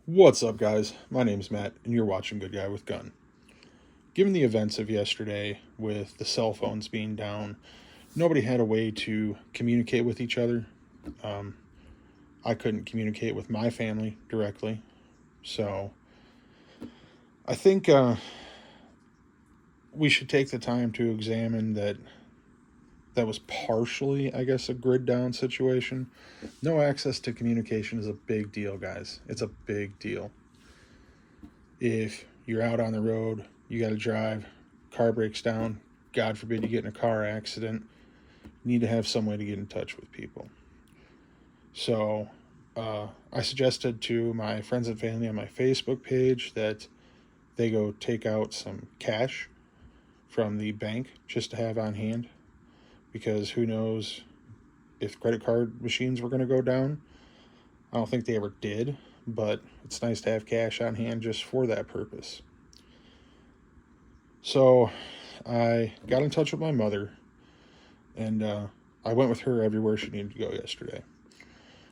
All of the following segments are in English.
What's up, guys? My name's Matt, and you're watching Good Guy with Gun. Given the events of yesterday, with the cell phones being down, nobody had a way to communicate with each other. Um, I couldn't communicate with my family directly, so I think we should take the time to examine that was partially, I guess, a grid down situation. No access to communication is a big deal, guys. It's a big deal. If you're out on the road, you got to drive, car breaks down, God forbid you get in a car accident, you need to have some way to get in touch with people. So I suggested to my friends and family on my Facebook page that they go take out some cash from the bank just to have on hand, because who knows if credit card machines were going to go down. I don't think they ever did, but it's nice to have cash on hand just for that purpose. So I got in touch with my mother, and I went with her everywhere she needed to go yesterday.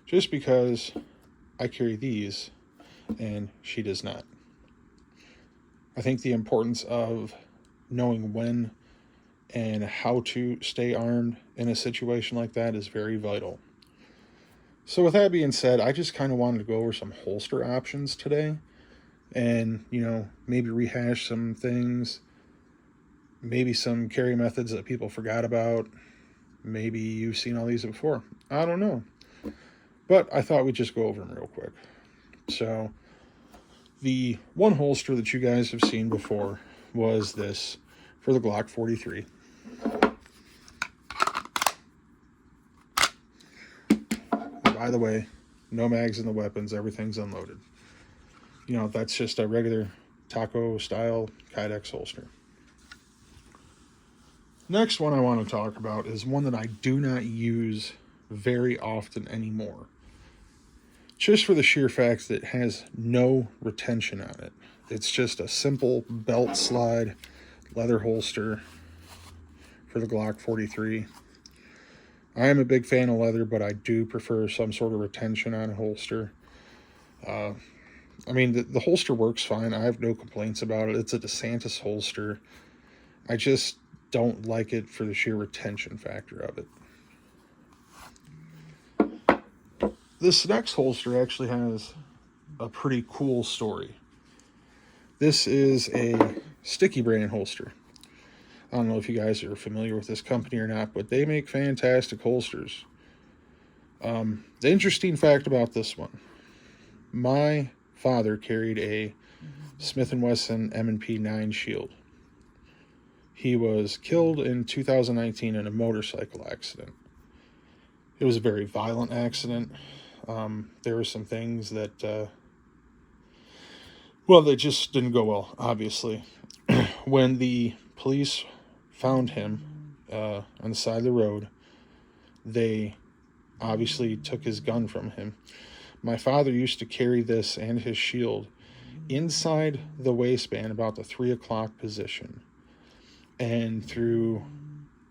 Just because I carry these and she does not. I think the importance of knowing when and how to stay armed in a situation like that is very vital. So, with that being said, I just kind of wanted to go over some holster options today and, maybe rehash some things, maybe some carry methods that people forgot about. Maybe you've seen all these before. I don't know. But I thought we'd just go over them real quick. So, the one holster that you guys have seen before was this for the Glock 43. By the way, no mags in the weapons, everything's unloaded. That's just a regular taco style Kydex holster. Next one I want to talk about is one that I do not use very often anymore. Just for the sheer fact that it has no retention on it. It's just a simple belt slide leather holster for the Glock 43. I am a big fan of leather, but I do prefer some sort of retention on a holster. The holster works fine. I have no complaints about it. It's a DeSantis holster. I just don't like it for the sheer retention factor of it. This next holster actually has a pretty cool story. This is a Sticky Brand holster. I don't know if you guys are familiar with this company or not, but they make fantastic holsters. The interesting fact about this one, my father carried a Smith & Wesson M&P 9 Shield. He was killed in 2019 in a motorcycle accident. It was a very violent accident. There were some things that, they just didn't go well, obviously. When the police found him on the side of the road, they obviously took his gun from him. My father used to carry this and his shield inside the waistband, about the 3 o'clock position. And through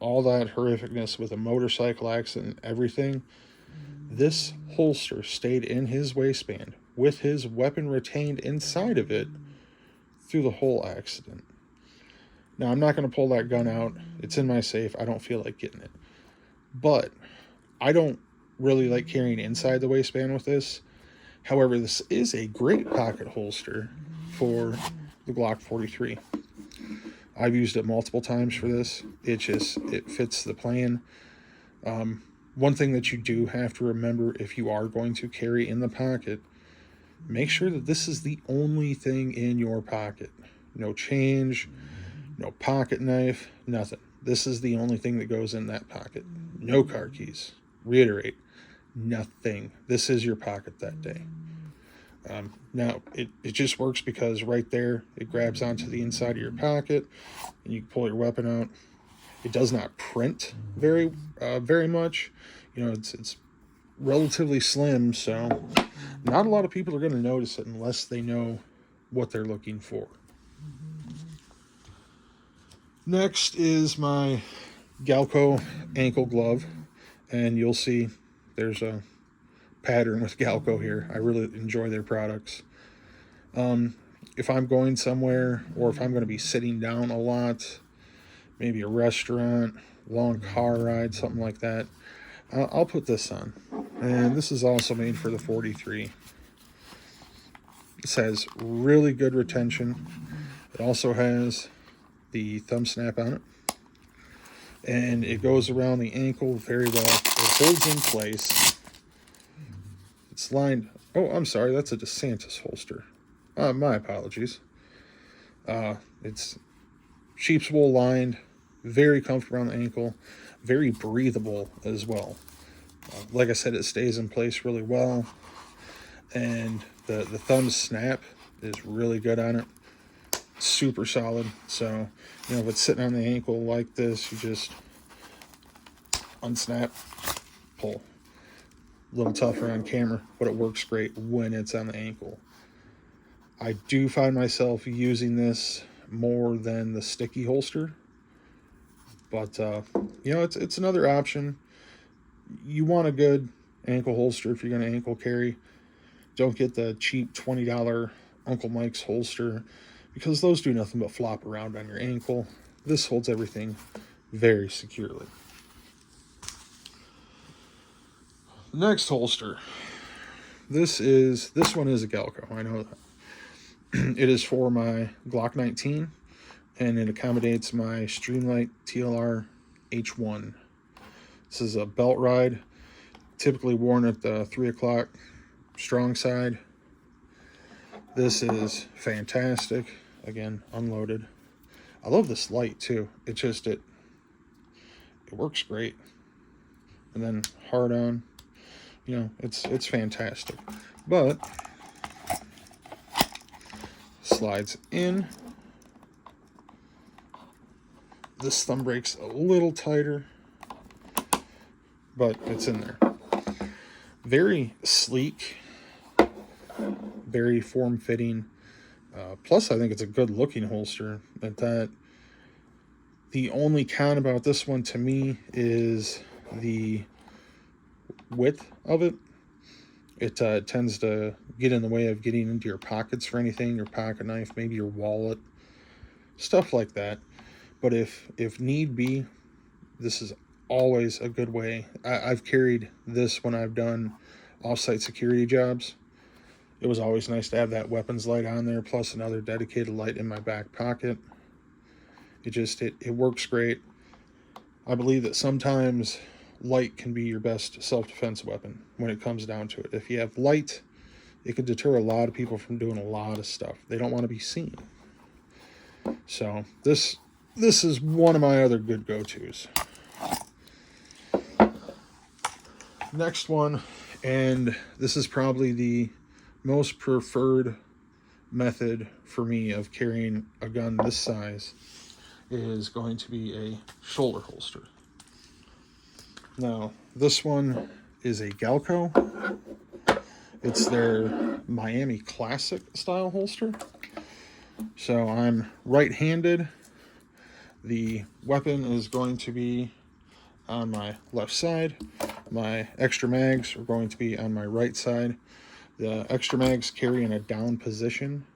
all that horrificness with a motorcycle accident and everything, this holster stayed in his waistband with his weapon retained inside of it through the whole accident. Now, I'm not going to pull that gun out. It's in my safe. I don't feel like getting it. But I don't really like carrying inside the waistband with this. However, this is a great pocket holster for the Glock 43. I've used it multiple times for this. It fits the plan. One thing that you do have to remember if you are going to carry in the pocket, make sure that this is the only thing in your pocket. No change, no pocket knife, nothing. This is the only thing that goes in that pocket. No car keys. Reiterate, nothing. This is your pocket that day. Now, it just works because right there, it grabs onto the inside of your pocket, and you can pull your weapon out. It does not print very much. It's relatively slim, so not a lot of people are going to notice it unless they know what they're looking for. Next is my Galco ankle glove, and you'll see there's a pattern with Galco here. I really enjoy their products. If I'm going somewhere or if I'm going to be sitting down a lot, maybe a restaurant, long car ride, something like that, I'll put this on. And this is also made for the 43. This has really good retention. It also has the thumb snap on it. And it goes around the ankle very well. It holds in place. It's lined. Oh, I'm sorry. That's a DeSantis holster. My apologies. It's sheep's wool lined. Very comfortable around the ankle. Very breathable as well. Like I said, it stays in place really well. And the thumb snap is really good on it. Super solid. So, if it's sitting on the ankle like this, you just unsnap, pull. A little tougher on camera, but it works great when it's on the ankle. I do find myself using this more than the sticky holster, but it's another option. You want a good ankle holster if you're going to ankle carry. Don't get the cheap $20 Uncle Mike's holster, because those do nothing but flop around on your ankle. This holds everything very securely. Next holster. This one is a Galco. I know that. It is for my Glock 19, and it accommodates my Streamlight TLR H1. This is a belt ride, typically worn at the 3 o'clock strong side. This is fantastic. Again, unloaded. I love this light too. It works great. And then hard on, it's fantastic. But slides in. This thumb brake's a little tighter, but it's in there. Very sleek, very form-fitting. Plus, I think it's a good-looking holster. At that, the only con about this one to me is the width of it. It tends to get in the way of getting into your pockets for anything, your pocket knife, maybe your wallet, stuff like that. But if need be, this is always a good way. I've carried this when I've done off-site security jobs. It was always nice to have that weapons light on there, plus another dedicated light in my back pocket. It works great. I believe that sometimes light can be your best self-defense weapon when it comes down to it. If you have light, it can deter a lot of people from doing a lot of stuff. They don't want to be seen. So this is one of my other good go-tos. Next one, and this is probably the most preferred method for me of carrying a gun this size, is going to be a shoulder holster. Now, this one is a Galco. It's their Miami Classic style holster. So I'm right-handed. The weapon is going to be on my left side. My extra mags are going to be on my right side. The extra mags carry in a down position,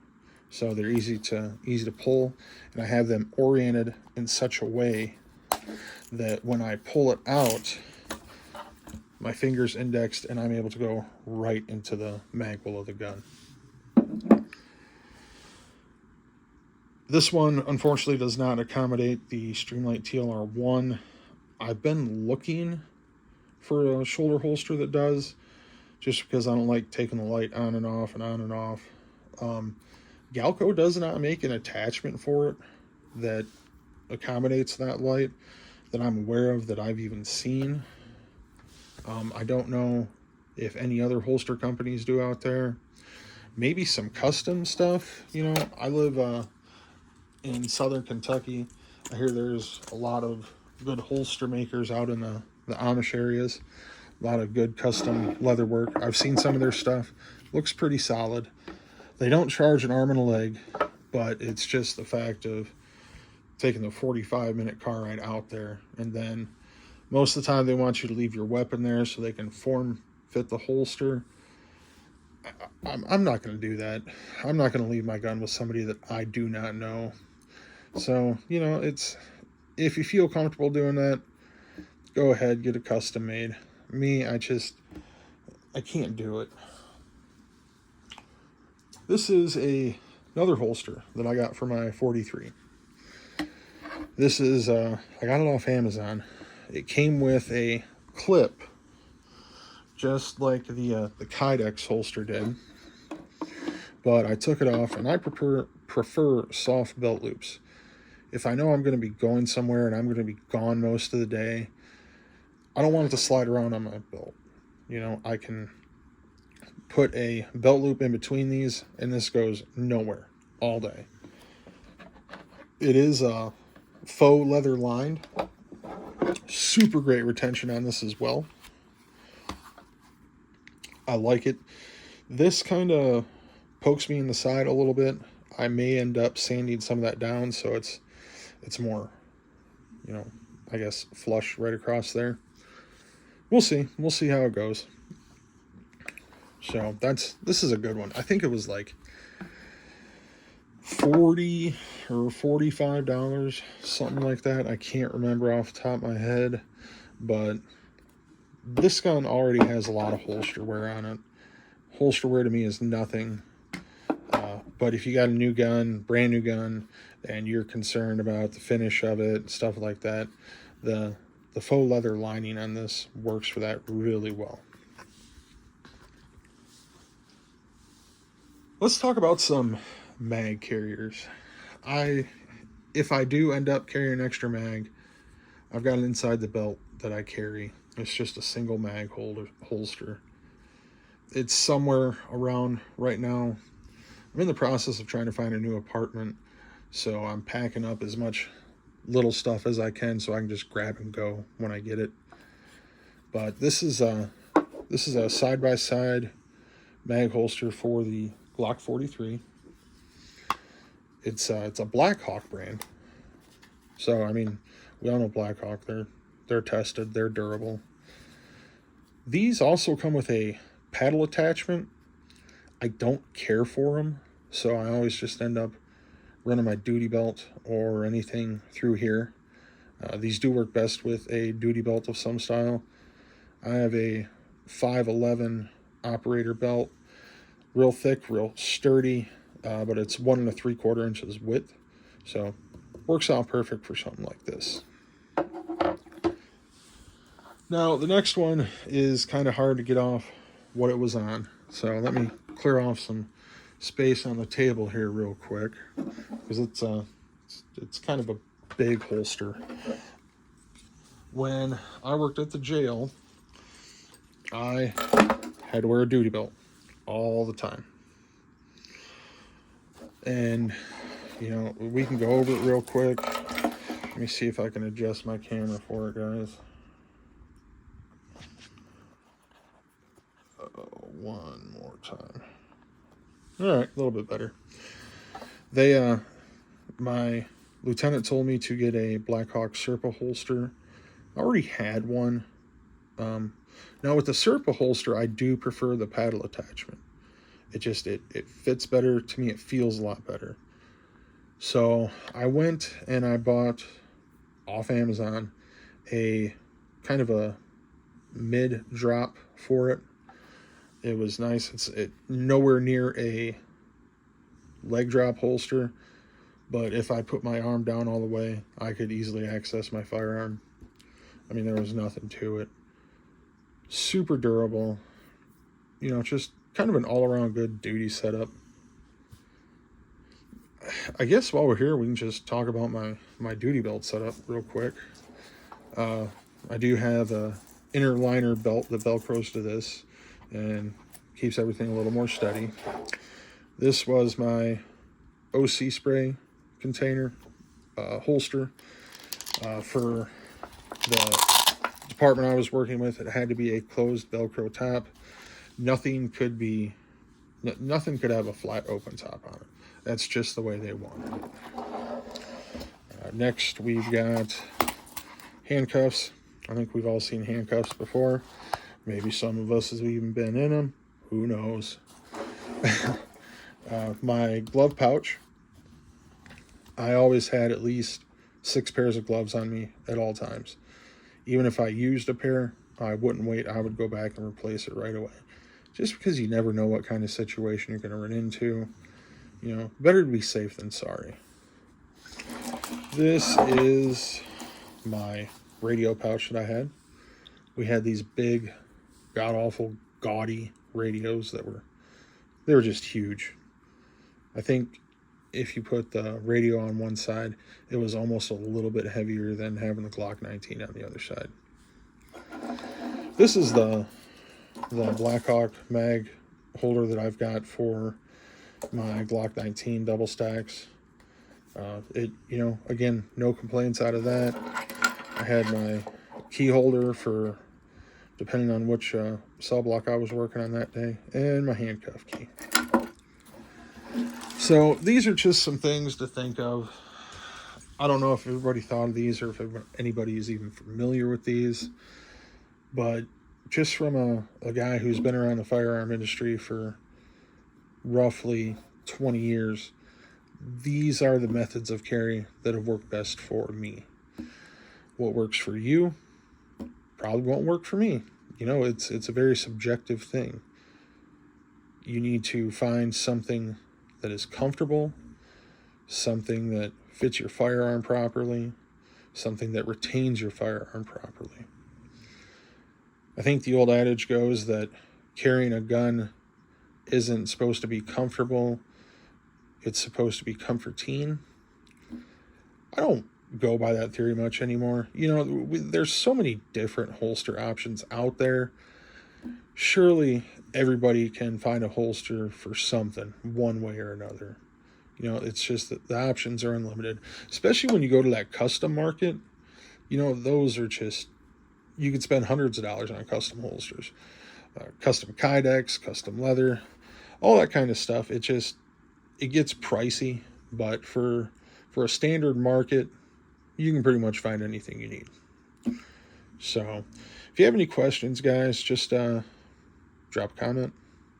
so they're easy to pull, and I have them oriented in such a way that when I pull it out, my finger's indexed and I'm able to go right into the magwell of the gun. This one, unfortunately, does not accommodate the Streamlight TLR1. I've been looking for a shoulder holster that does, just because I don't like taking the light on and off and on and off. Galco does not make an attachment for it that accommodates that light that I'm aware of, that I've even seen. I don't know if any other holster companies do out there. Maybe some custom stuff. I live in southern Kentucky. I hear there's a lot of good holster makers out in the Amish areas. A lot of good custom leather work. I've seen some of their stuff. Looks pretty solid. They don't charge an arm and a leg, but it's just the fact of taking the 45-minute car ride out there, and then most of the time they want you to leave your weapon there so they can form fit the holster. I'm not going to do that. I'm not going to leave my gun with somebody that I do not know. So, you know, it's, if you feel comfortable doing that, go ahead, get a custom made. Me, I can't do it. This is another holster that I got for my 43. This is, I got it off Amazon. It came with a clip, just like the Kydex holster did. But I took it off, and I prefer soft belt loops. If I know I'm going to be going somewhere and I'm going to be gone most of the day, I don't want it to slide around on my belt. You know, I can put a belt loop in between these, and this goes nowhere all day. It is faux leather lined. Super great retention on this as well. I like it. This kind of pokes me in the side a little bit. I may end up sanding some of that down so it's more, you know, I guess flush right across there. We'll see how it goes. So this is a good one. I think it was like $40 or $45, something like that. I can't remember off the top of my head, but this gun already has a lot of holster wear on it. Holster wear to me is nothing. But if you got a new gun, brand new gun, and you're concerned about the finish of it, stuff like that, the faux leather lining on this works for that really well. Let's talk about some mag carriers. If I do end up carrying an extra mag, I've got it inside the belt that I carry. It's just a single mag holster. It's somewhere around right now. I'm in the process of trying to find a new apartment, so I'm packing up as much little stuff as I can so I can just grab and go when I get it. But this is a side-by-side mag holster for the Glock 43. It's a Blackhawk brand. So I mean, we all know Blackhawk. They're tested. They're durable. These also come with a paddle attachment. I don't care for them, so I always just end up running my duty belt or anything through here. These do work best with a duty belt of some style. I have a 511 operator belt, real thick, real sturdy, but it's 1 3/4 inches width, so works out perfect for something like this. Now the next one is kind of hard to get off what it was on, so let me clear off some space on the table here real quick, because it's kind of a big holster. When I worked at the jail, I had to wear a duty belt all the time. And, you know, we can go over it real quick. Let me see if I can adjust my camera for it, guys. One more time. All right, a little bit better. My lieutenant told me to get a Blackhawk Serpa holster. I already had one. Now with the Serpa holster, I do prefer the paddle attachment. It fits better to me. It feels a lot better. So I went and I bought off Amazon a kind of a mid drop for it. It was nice. It's nowhere near a leg drop holster, but if I put my arm down all the way, I could easily access my firearm. I mean, there was nothing to it. Super durable. You know, just kind of an all-around good duty setup. I guess while we're here, we can just talk about my duty belt setup real quick. I do have a inner liner belt that velcros to this and keeps everything a little more steady. This was my OC spray container holster for the department I was working with. It had to be a closed velcro top. Nothing could have a flat open top on it. That's just the way they wanted it. Next, we've got handcuffs. I think we've all seen handcuffs before. Maybe some of us have even been in them. Who knows? My glove pouch, I always had at least 6 pairs of gloves on me at all times. Even if I used a pair, I wouldn't wait. I would go back and replace it right away. Just because you never know what kind of situation you're going to run into. You know, better to be safe than sorry. This is my radio pouch that I had. We had these big, god-awful, gaudy radios that were just huge. I think if you put the radio on one side, it was almost a little bit heavier than having the Glock 19 on the other side. This is the Blackhawk mag holder that I've got for my Glock 19 double stacks. Again, no complaints out of that. I had my key holder for depending on which cell block I was working on that day, and my handcuff key. So these are just some things to think of. I don't know if everybody thought of these or if anybody is even familiar with these, but just from a guy who's been around the firearm industry for roughly 20 years, these are the methods of carry that have worked best for me. What works for you probably won't work for me. You know, it's a very subjective thing. You need to find something that is comfortable, something that fits your firearm properly, something that retains your firearm properly. I think the old adage goes that carrying a gun isn't supposed to be comfortable, it's supposed to be comforting. I don't go by that theory much anymore. You know, there's so many different holster options out there. Surely everybody can find a holster for something, one way or another. You know, it's just that the options are unlimited, especially when you go to that custom market. You know, those are just, you could spend hundreds of dollars on custom holsters, custom kydex, custom leather, all that kind of stuff. It gets pricey, but for a standard market, you can pretty much find anything you need. So if you have any questions, guys, just drop a comment,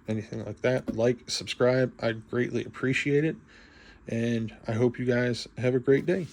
anything like that. Like, subscribe. I'd greatly appreciate it. And I hope you guys have a great day.